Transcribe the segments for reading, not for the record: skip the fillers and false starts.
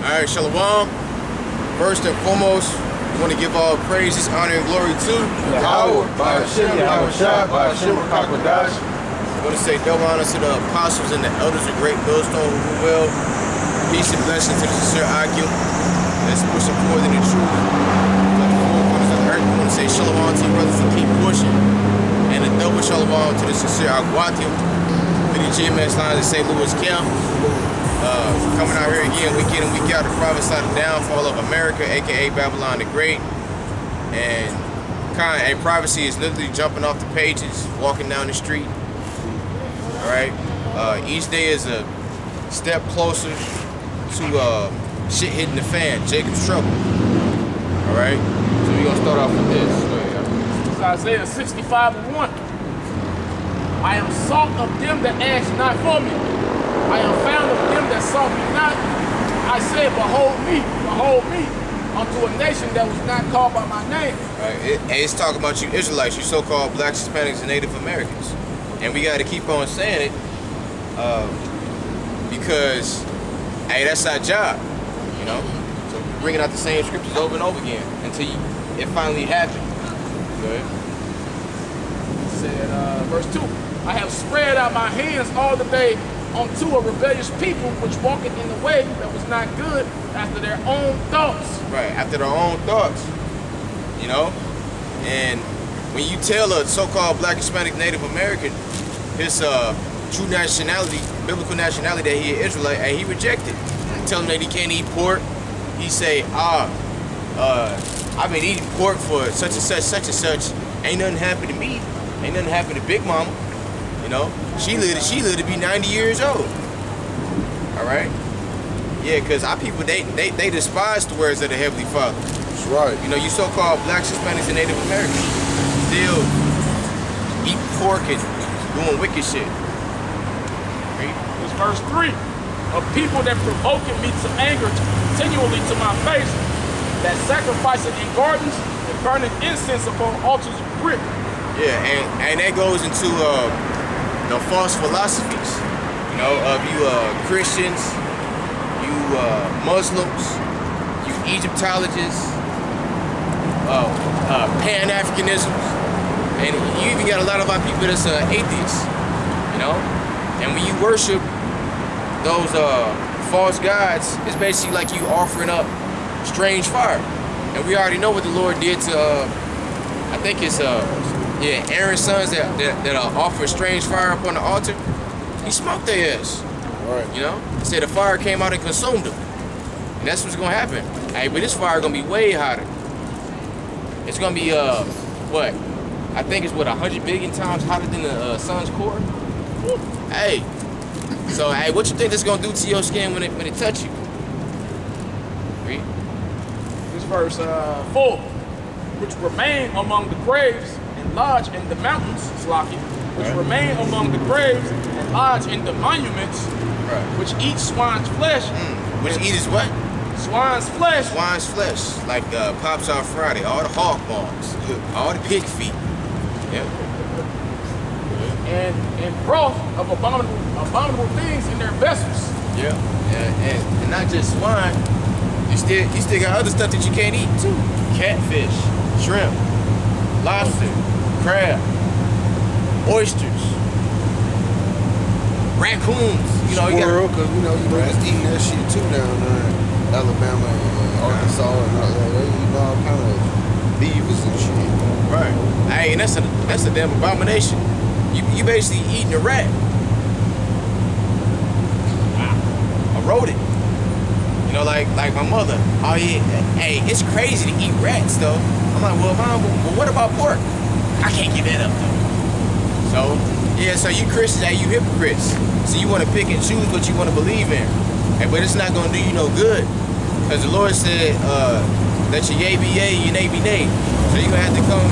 Alright, Shalom. First and foremost, we want to give all praises, honor, and glory to Yahweh, by Hashem, Yahweh Shah, by Hashem, Kakwadash. I want to say double honor to the apostles and the elders of Great Millstone who will. Peace and blessing to the sincere Akim that's pushing forward in the truth. Like the four corners of the earth, we want to say Shalom to you brothers and keep pushing. And a double Shalom to the sincere Agwatim, for the GMS lines in St. Louis camp. Coming out here again, week in and week out, to prophesy the downfall of America, aka Babylon the Great. And prophecy is literally jumping off the pages, walking down the street. Alright? Each day is a step closer to shit hitting the fan, Jacob's trouble. Alright? So we're gonna start off with this. It's Isaiah 65:1. I am sought of them that asked not for me. I am found of them that sought me not. I said, behold me, unto a nation that was not called by my name. Right. It's talking about you Israelites, you so-called blacks, Hispanics, and Native Americans. And we got to keep on saying it because, hey, that's our job, you know? So we're bringing out the same scriptures over and over again until it finally happens. Good. It said, verse 2, I have spread out my hands all the day unto a rebellious people which walketh in the way that was not good after their own thoughts. Right, after their own thoughts, you know? And when you tell a so-called black, Hispanic, Native American his true nationality, biblical nationality, that he is Israelite, and he rejected. You tell him that he can't eat pork, he say, I've been eating pork for such and such, ain't nothing happened to me, ain't nothing happened to Big Mama. You know, she lived to be 90 years old. All right? Yeah, because our people, they despise the words of the Heavenly Father. That's right. You know, you so-called blacks, Hispanics, and Native Americans still eat pork and doing wicked shit. Right? It's verse 3. Of people that provoking me to anger continually to my face, that sacrificing in gardens and burning incense upon altars of brick. Yeah, and that goes into the false philosophies, you know, of you Christians, you Muslims, you Egyptologists, Pan-Africanism, and you even got a lot of our people that's atheists, you know. And when you worship those false gods, it's basically like you offering up strange fire. And we already know what the Lord did to, I think it's Aaron's sons that offer strange fire up on the altar. He smoked their ass. Right. You know? He said the fire came out and consumed them. And that's what's gonna happen. Hey, but this fire gonna be way hotter. It's gonna be what? I think it's 100 billion times hotter than the sun's core. Hey. So hey, what you think this gonna do to your skin when it touch you? Read. This verse 4, which remain among the graves and lodge in the mountains, Slaki, which remain among the graves and lodge in the monuments, which eat swine's flesh. Which eat is what? Swine's flesh. Swine's flesh, like Pops Out Friday, all the hog bones, all the pig feet. Yeah. And broth of abominable things in their vessels. Yeah. And not just swine. You still got other stuff that you can't eat too. Catfish, shrimp, lobster, crab, oysters, raccoons. You know, Squirrel, because you know just eating that shit too down there in Alabama and Arkansas and all that. They eat all kind of beavers and shit. Right. Hey, and that's a damn abomination. You basically eating a rat. A rodent. You know, like my mother. Oh yeah, hey, it's crazy to eat rats though. I'm like, well, Mom, but what about pork? I can't give that up though. So, yeah, so you Christians, hey, you hypocrites. So you want to pick and choose what you want to believe in. Hey, but it's not going to do you no good. Because the Lord said, let your yea be yea, your nay be nay. So you're going to have to come,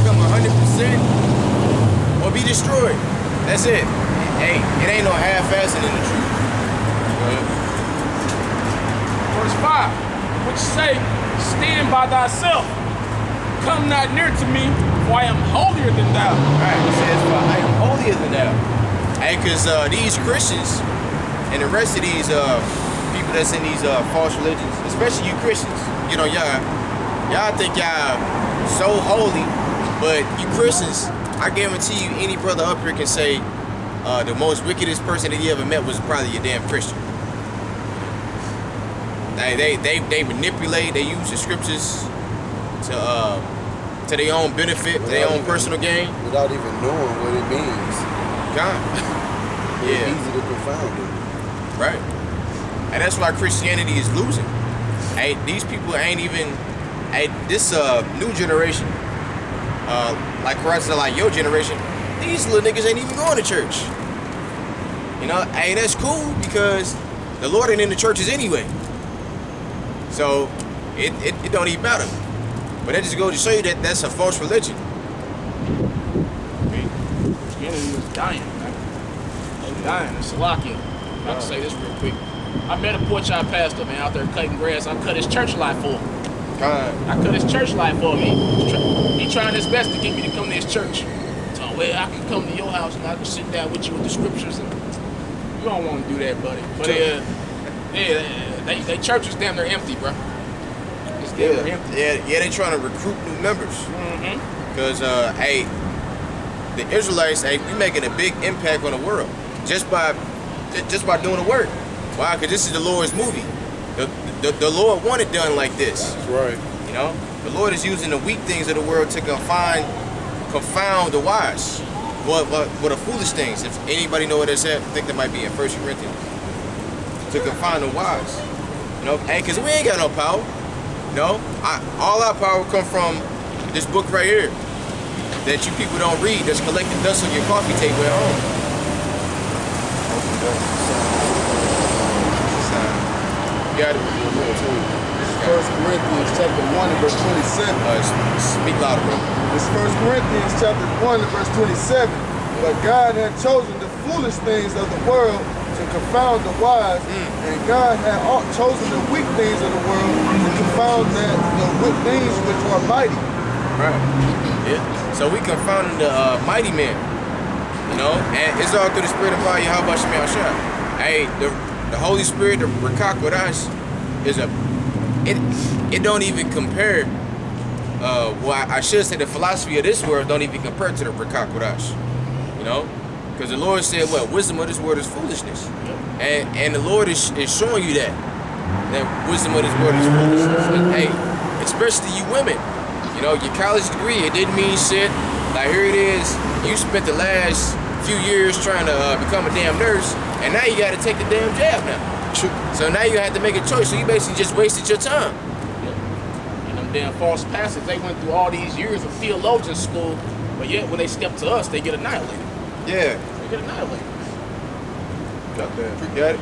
100% or be destroyed. That's it. Hey, it ain't no half-assing in the truth. Verse 5, which say, stand by thyself, come not near to me, for I am holier than thou. All right, it says, for I am holier than thou. Hey, because these Christians, And the rest of these people that's in these false religions, especially you Christians, you know, y'all think y'all so holy, but you Christians, I guarantee you, any brother up here can say the most wickedest person that he ever met was probably your damn Christian. They manipulate, they use the scriptures to their own benefit, to their own personal gain. Without even knowing what it means. God. It's Yeah. easy to confound it. Right. And that's why Christianity is losing. Hey, these people ain't even, hey, this new generation, like Christ, like your generation, these little niggas ain't even going to church. You know, hey, that's cool because the Lord ain't in the churches anyway. So it don't even matter. But that just goes to show you that that's a false religion. Christianity is dying, man. It's dying. It's Salakia. I can say this real quick. I met a Porchai pastor, man, out there cutting grass. I cut his church light for him. God. I cut his church light for him. He trying his best to get me to come to his church. So, well, I can come to your house and I can sit down with you with the scriptures. And you don't want to do that, buddy. But they church is damn near empty, bro. It's damn near empty. Yeah, they trying to recruit new members. Mm-hmm. Because, hey, the Israelites, hey, we making a big impact on the world just by doing the work. Why? Because this is the Lord's movie. The Lord wanted done like this. That's right. You know, the Lord is using the weak things of the world to confound the wise. What the foolish things? If anybody know what that's at, I think that might be in 1 Corinthians. To confound the wise. You know, hey, because we ain't got no power. No, all our power come from this book right here that you people don't read. That's collecting dust on your coffee table at home. Got it. 1 Corinthians chapter 1 and verse 27. Speak louder, bro. It's 1 Corinthians chapter 1 and verse 27. But God had chosen the foolish things of the world to confound the wise, and God had chosen the weak things of the world to confound the weak things which are mighty. Right. Yeah. So we confounding the mighty man. You know, and it's all through the spirit of fire. How about Shemel Shah? Hey, the Holy Spirit, the Rakak with us, is it don't even compare. Well, I should say the philosophy of this world don't even compare to the Rakak with us. You know, because the Lord said, "What wisdom of this world is foolishness," and the Lord is showing you that wisdom of this world is foolishness. And, hey, especially you women, you know, your college degree, it didn't mean shit. Like here it is, you spent the last few years trying to become a damn nurse, and now you got to take the damn jab now. So now you have to make a choice. So you basically just wasted your time. And them damn false pastors, they went through all these years of theologian school, but yet when they step to us, they get annihilated. Yeah. They get annihilated. Got that. Got it.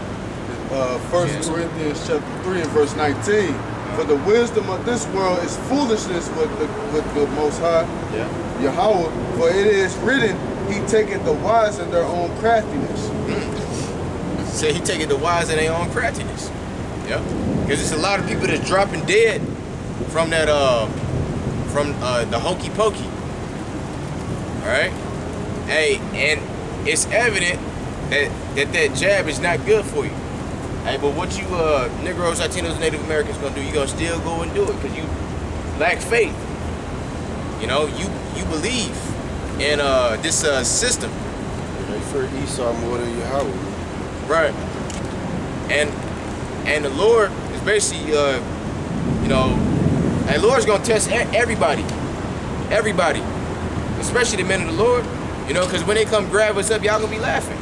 1 Yes. Corinthians chapter 3 and verse 19. For the wisdom of this world is foolishness with the Most High, Yeah. Yahweh. For it is written, He taketh the wise in their own craftiness. Say he taking the wise in their own craftiness. Yeah. Because there's a lot of people that's dropping dead from that the hokey pokey. Alright? Hey, and it's evident that jab is not good for you. Hey, but what you Negroes, Latinos, Native Americans gonna do, you gonna still go and do it because you lack faith. You know, you believe in this system. They fear Esau more than Yahweh. Right. And the Lord is basically, you know, and the Lord's gonna test everybody, especially the men of the Lord, you know, because when they come grab us up, y'all gonna be laughing.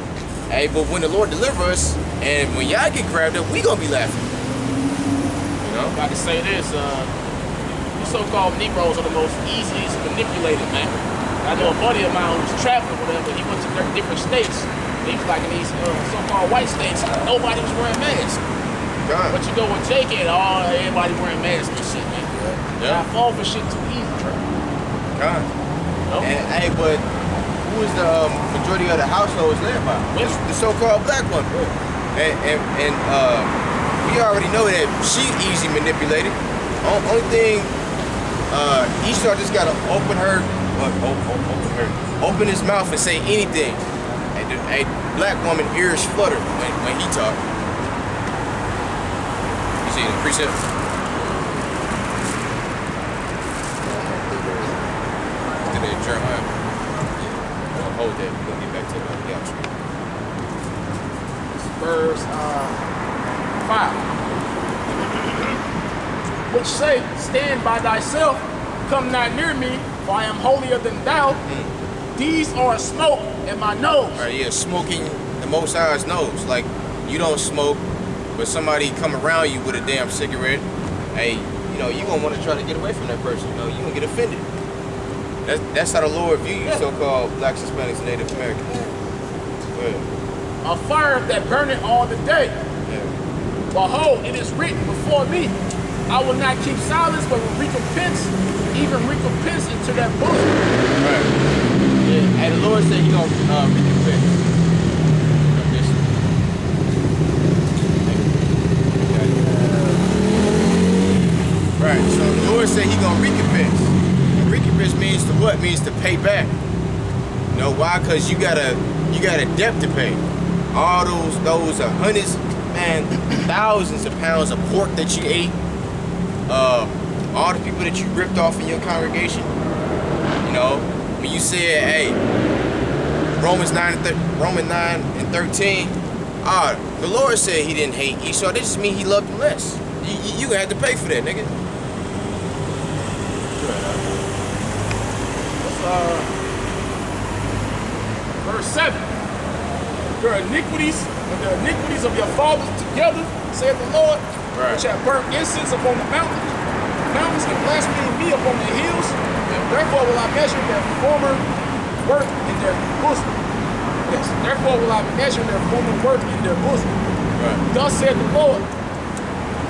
Hey, but when the Lord deliver us, and when y'all get grabbed up, we gonna be laughing. You know. I can say this, the so-called Negroes are the most easiest manipulated, man. I know a buddy of mine who was traveling or whatever, he went to different states. He was like in these so-called white states, nobody was wearing masks. God. But you go with JK, everybody wearing masks and shit, man. Yeah. I fall for shit too easy, bro. God. No? And hey, but who is the majority of the households led by? Women. The so-called black one. And we already know that she easy manipulated. Only thing, Esau just gotta open his mouth and say anything. Hey, black woman ears flutter when he talk. You see the precept? Today, Jeremiah. Yeah. Don't hold that. We're gonna get back to the outro. Verse 5. Which say, stand by thyself, come not near me, for I am holier than thou. These are smoke in my nose. All right, yeah, smoking the Most High's nose. Like, you don't smoke, but somebody come around you with a damn cigarette, hey, you know, you gonna want to try to get away from that person. You know, you gonna get offended. That's how the Lord view you, so-called blacks, Hispanics, and Native Americans. Go ahead. A fire that burneth all the day. Yeah. Behold, it is written before me, I will not keep silence, but will recompense, even recompense into that bosom. Right. Yeah. And the Lord said He gonna recompense. Right. So the Lord said He gonna recompense. And recompense means to what? Means to pay back. You know why? Because you got a debt to pay. All those hundreds, man, thousands of pounds of pork that you ate. All the people that you ripped off in your congregation. You know, when you said, hey, Romans 9 and 13, the Lord said He didn't hate Esau. That just means He loved him less. You gonna have to pay for that, nigga. Verse 7. Your iniquities and the iniquities of your fathers together, saith the Lord, Right. which have burnt incense upon the mountains, and blasphemed me upon the hills, and therefore will I measure their former work in their bosom. Yes, therefore will I measure their former work in their bosom. Right. Thus said the Lord,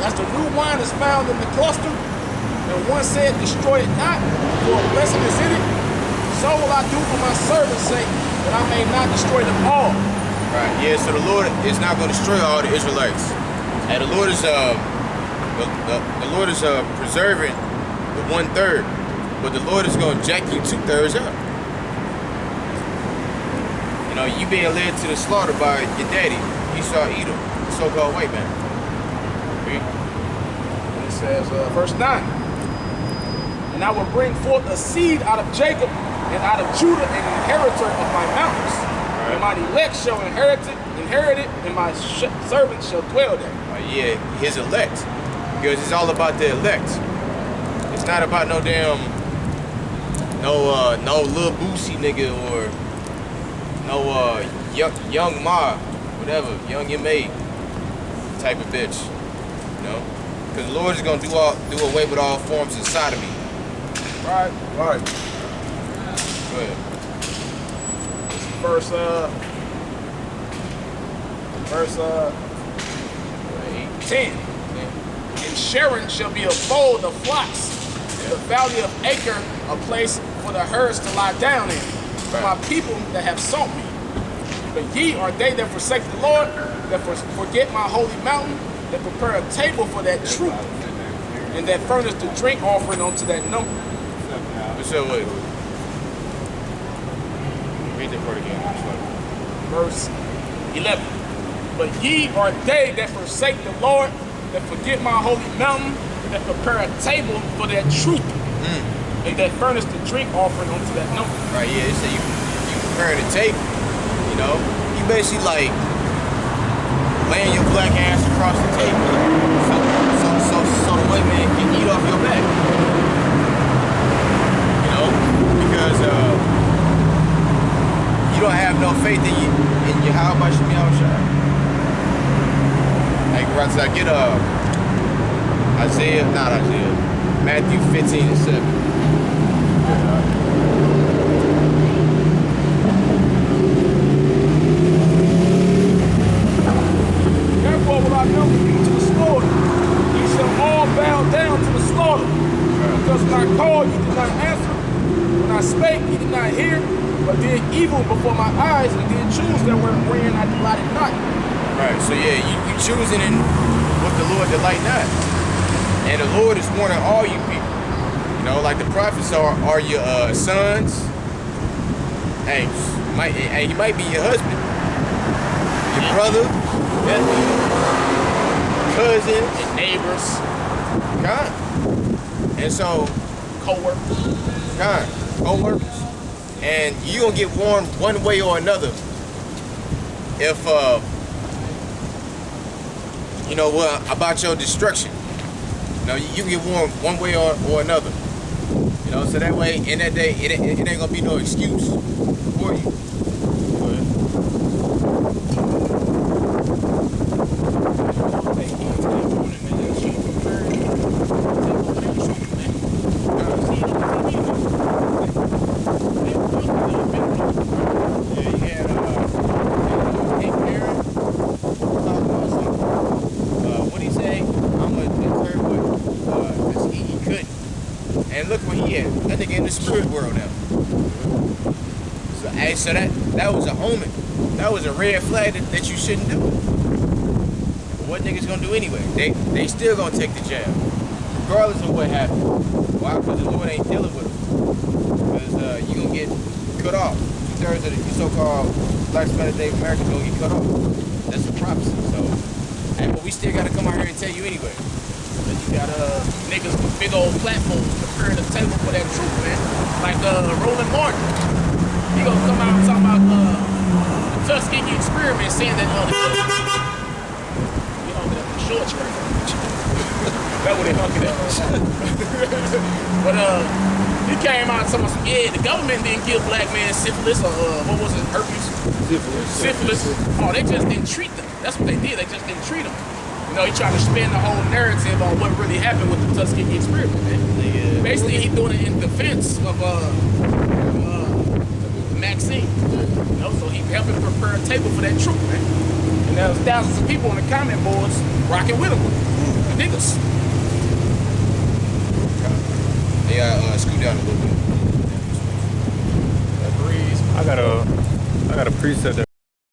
as the new wine is found in the cluster, and one said, destroy it not, for a blessing is in it, so will I do for my servant's sake, that I may not destroy them all. Right. Yeah. So the Lord is not gonna destroy all the Israelites. And the Lord is preserving the 1/3, but the Lord is gonna jack you 2/3 up. You know, you being led to the slaughter by your daddy, Esau Edom, the so-called white man. Read. And it says, verse 9, and I will bring forth a seed out of Jacob and out of Judah, an inheritor of my mountains. Right. And my elect shall inherit it, and my servants shall dwell there. Yeah, His elect, because it's all about the elect. It's not about no damn, no Lil Boosie nigga or no young Ma, whatever, young M.A. type of bitch, you know? Because the Lord is gonna do away with all forms of sodomy. Right? Right. Go ahead. Verse 10. And Sharon shall be a fold of flocks, and the valley of Acre a place for the herds to lie down in, for my people that have sought me. But ye are they that forsake the Lord, that forget my holy mountain, that prepare a table for that truth, and that furnish the drink offering unto that number. So wait. Read that part again. Verse 11. But ye are they that forsake the Lord, that forget my holy mountain, that prepare a table for that truth, and that furnish the drink offering unto that number. Right, yeah, they say you preparing the table, you know? You basically like laying your black ass across the table so the white man can eat off your back. You know? Because you don't have no faith in Yahweh Shemi Shai. Like, right, so I get Matthew 15 and 7. Therefore will I number you to the slaughter. Ye shall all bow down to the slaughter. Because when I called, you did not answer. When I spake, you did not hear, but did evil before my eyes, and did choose that wherein I delighted not. Right, so yeah, you choosing in what the Lord delight not. And the Lord is warning all you people. You know, like the prophets are your sons. Hey, he might be your husband. brother, nephew, cousins, and neighbors, God. And so, co-workers. God, co-workers. And you gonna get warned one way or another if, you know what, about your destruction. You know, you can get warned one way or another. You know, so that way, in that day, it ain't gonna be no excuse for you. Go ahead. And look where he at. That nigga in the spirit world now. So, hey, so that was a omen. That was a red flag that you shouldn't do. But what niggas gonna do anyway? They still gonna take the jab, regardless of what happened. Why? Because the Lord ain't dealing with them. Because you gonna get cut off. 2/3 of the so-called Black Spanish Native Americans gonna get cut off. That's a prophecy. So, hey, but we still gotta come out here and tell you anyway. But you got niggas with big old platforms preparing the table for that truth, man. Like Roland Martin. He gonna come out and talk about the Tuskegee experiment, saying that the short skirt. That's what they hunking at. But he came out and told us, yeah, the government didn't give black men syphilis or what was it, herpes? Syphilis. Oh, they just didn't treat them. That's what they did. They just didn't treat them. You know, he tried to spin the whole narrative on what really happened with the Tuskegee experiment, man. Basically, he's doing it in defense of Maxine. You know, so he's helping prepare a table for that truth, man. And there was thousands of people on the comment boards rocking with him. The niggas. They scoot down a little bit. That breeze. I got a preset that